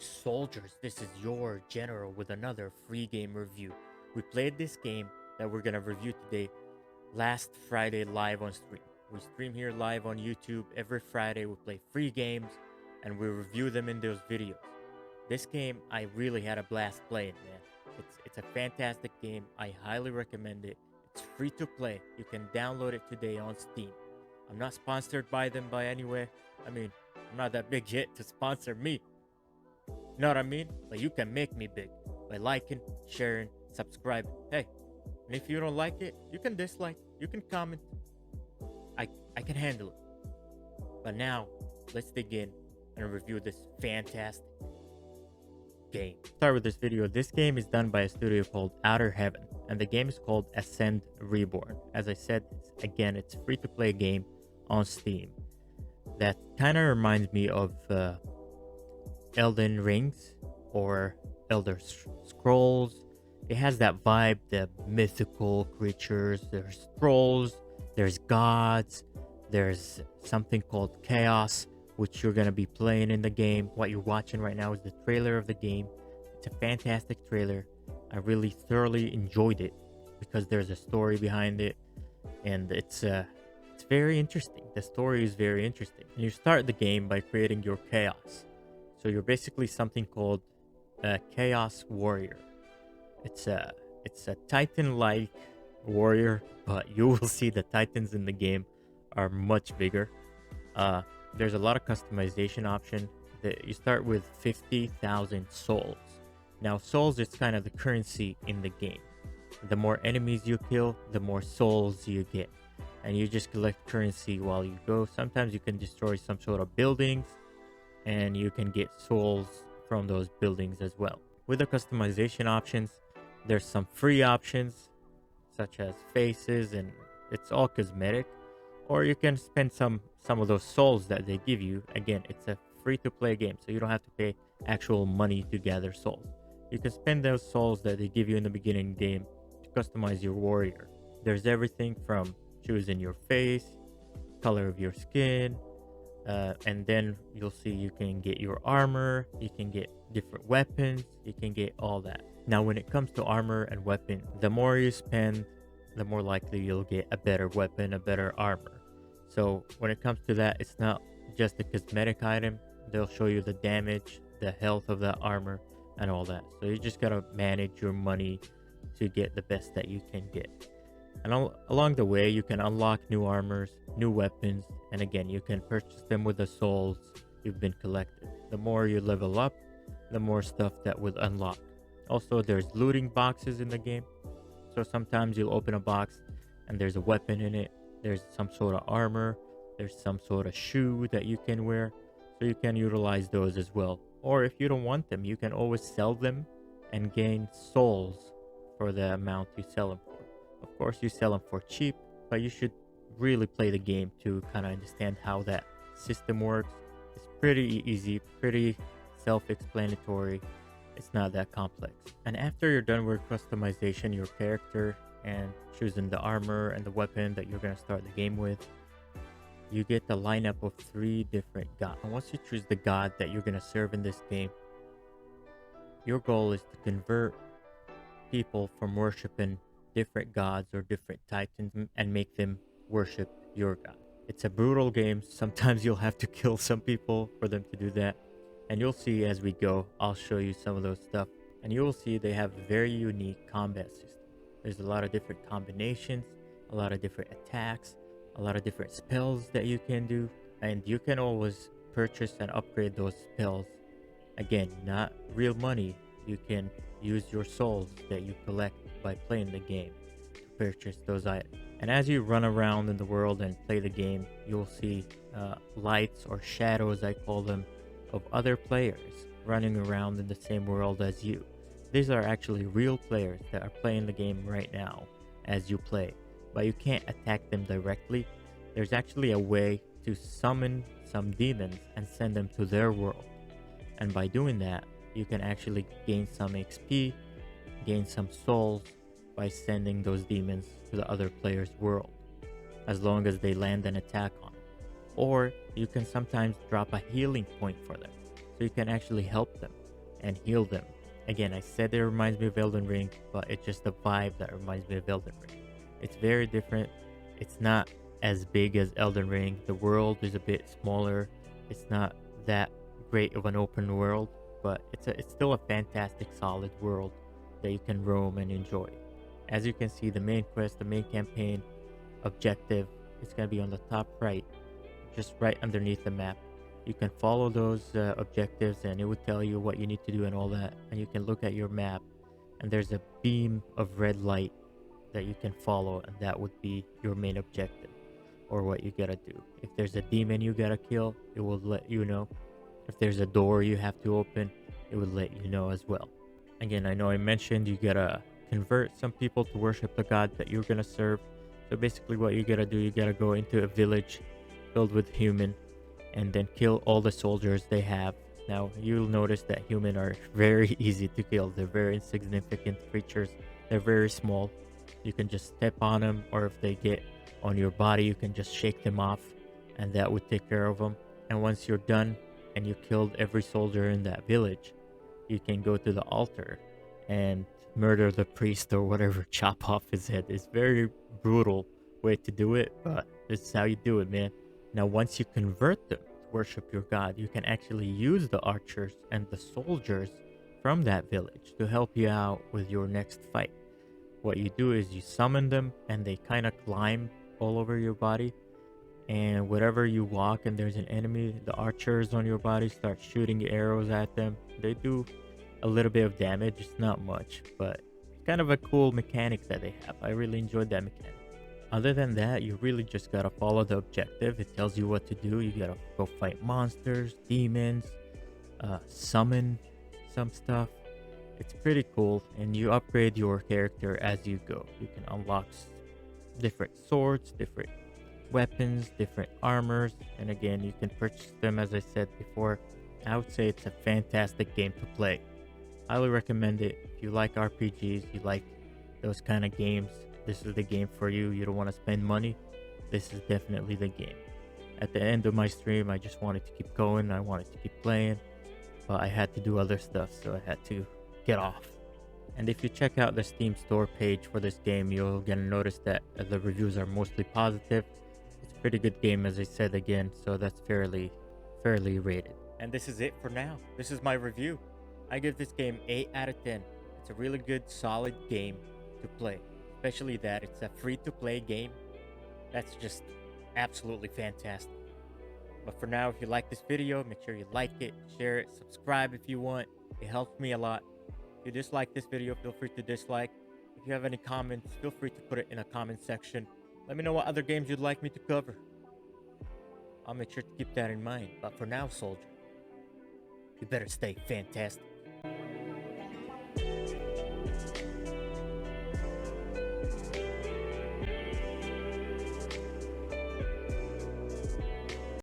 soldiers, this is your general with another free game review. We played this game that we're gonna review today last Friday live on stream. We stream here live on YouTube every Friday. We play free games and we review them in those videos. This game I really had a blast playing, man. It's a fantastic game. I highly recommend it. It's free to play. You can download it today on Steam. I'm not sponsored by them by anywhere. I mean, I'm not that big yet to sponsor me. You know what I mean? But you can make me big by liking, sharing, subscribing. Hey, and if you don't like it, you can dislike, you can comment. I can handle it. But now, let's dig in and review this fantastic game. Start with this video. This game is done by a studio called Outer Heaven, and the game is called Ascend Reborn. As I said, it's free to play game on Steam. That kind of reminds me of Elden Rings or Elder Scrolls. It has that vibe, the mythical creatures. There's trolls, there's gods, there's something called Caos, which you're going to be playing in the game. What you're watching right now is the trailer of the game. It's a fantastic trailer. I really thoroughly enjoyed it because there's a story behind it, and it's very interesting. The story is very interesting. And you start the game by creating your Chaos. So you're basically something called a Chaos Warrior. It's a Titan-like warrior, but you will see the Titans in the game are much bigger. There's a lot of customization option. You start with 50,000 souls. Now, souls is kind of the currency in the game. The more enemies you kill, the more souls you get. And you just collect currency while you go. Sometimes you can destroy some sort of buildings, and you can get souls from those buildings as well. With the customization options, there's some free options, such as faces, and it's all cosmetic. Or you can spend some of those souls that they give you. Again, it's a free-to-play game, so you don't have to pay actual money to gather souls. You can spend those souls that they give you in the beginning game to customize your warrior. There's everything from choosing your face, color of your skin, and then you'll see you can get your armor, you can get different weapons, you can get all that. Now, when it comes to armor and weapon, the more you spend, the more likely you'll get a better weapon, a better armor. So when it comes to that, it's not just a cosmetic item. They'll show you the damage, the health of that armor, and all that. So you just gotta manage your money to get the best that you can get. And along the way, you can unlock new armors, new weapons, and again, you can purchase them with the souls you've been collected. The more you level up, the more stuff that will unlock. Also, there's looting boxes in the game. So sometimes you'll open a box and there's a weapon in it. There's some sort of armor. There's some sort of shoe that you can wear. So you can utilize those as well. Or if you don't want them, you can always sell them and gain souls for the amount you sell them for. Of course, you sell them for cheap, but you should really play the game to kind of understand how that system works. It's pretty easy, pretty self-explanatory. It's not that complex. And after you're done with customization, your character, and choosing the armor and the weapon that you're going to start the game with, you get the lineup of 3 different gods. And once you choose the god that you're going to serve in this game, your goal is to convert people from worshiping different gods or different titans and make them worship your god. It's a brutal game. Sometimes you'll have to kill some people for them to do that. And you'll see as we go, I'll show you some of those stuff. And you will see they have a very unique combat system. There's a lot of different combinations, a lot of different attacks, a lot of different spells that you can do. And you can always purchase and upgrade those spells. Again, not real money. You can use your souls that you collect by playing the game to purchase those items. And as you run around in the world and play the game, you'll see lights or shadows, I call them, of other players running around in the same world as you. These are actually real players that are playing the game right now as you play, but you can't attack them directly. There's actually a way to summon some demons and send them to their world. And by doing that, you can actually gain some XP, gain some souls by sending those demons to the other player's world, as long as they land an attack on it. Or you can sometimes drop a healing point for them, so you can actually help them. and heal them. Again, I said it reminds me of Elden Ring, but it's just the vibe that reminds me of Elden Ring. It's very different. It's not as big as Elden Ring. The world is a bit smaller. It's not that great of an open world, but it's still a fantastic, solid world that you can roam and enjoy. As you can see, the main quest, the main campaign objective, is gonna be on the top right, just right underneath the map. You can follow those objectives, and it will tell you what you need to do and all that. And you can look at your map, and there's a beam of red light that you can follow, and that would be your main objective, or what you gotta do. If there's a demon you gotta kill, it will let you know. If there's a door you have to open, it will let you know as well. Again, I know I mentioned you gotta convert some people to worship the god that you're gonna serve. So basically what you gotta do, you gotta go into a village filled with human and then kill all the soldiers they have. Now you'll notice that human are very easy to kill. They're very insignificant creatures. They're very small. You can just step on them, or if they get on your body, you can just shake them off, and that would take care of them. And once you're done and you killed every soldier in that village, you can go to the altar and murder the priest or whatever, chop off his head. It's very brutal way to do it, but this is how you do it, man. Now once you convert them to worship your god, you can actually use the archers and the soldiers from that village to help you out with your next fight. What you do is you summon them, and they kind of climb all over your body, and wherever you walk and there's an enemy, the archers on your body start shooting arrows at them. They do a little bit of damage. It's not much, but it's kind of a cool mechanic that they have. I really enjoyed that mechanic. Other than that, you really just gotta follow the objective. It tells you what to do. You gotta go fight monsters, demons, summon some stuff. It's pretty cool, and you upgrade your character as you go. You can unlock different swords, different weapons, different armors, and again, you can purchase them as I said before. I would say it's a fantastic game to play. Highly recommend it. If you like RPGs, you like those kind of games, this is the game for you. You don't want to spend money, this is definitely the game. At the end of my stream, I just wanted to keep going. I wanted to keep playing, but I had to do other stuff, so I had to get off. And if you check out the Steam store page for this game, you'll gonna notice that the reviews are mostly positive. It's a pretty good game, as I said again, so that's fairly rated. And this is it for now. This is my review. I give this game 8 out of 10. It's a really good, solid game to play, especially that it's a free-to-play game. That's just absolutely fantastic. But for now, if you like this video, make sure you like it, share it, subscribe if you want. It helps me a lot. If you dislike this video, feel free to dislike. If you have any comments, feel free to put it in a comment section. Let me know what other games you'd like me to cover. I'll make sure to keep that in mind. But for now, soldier, you better stay fantastic.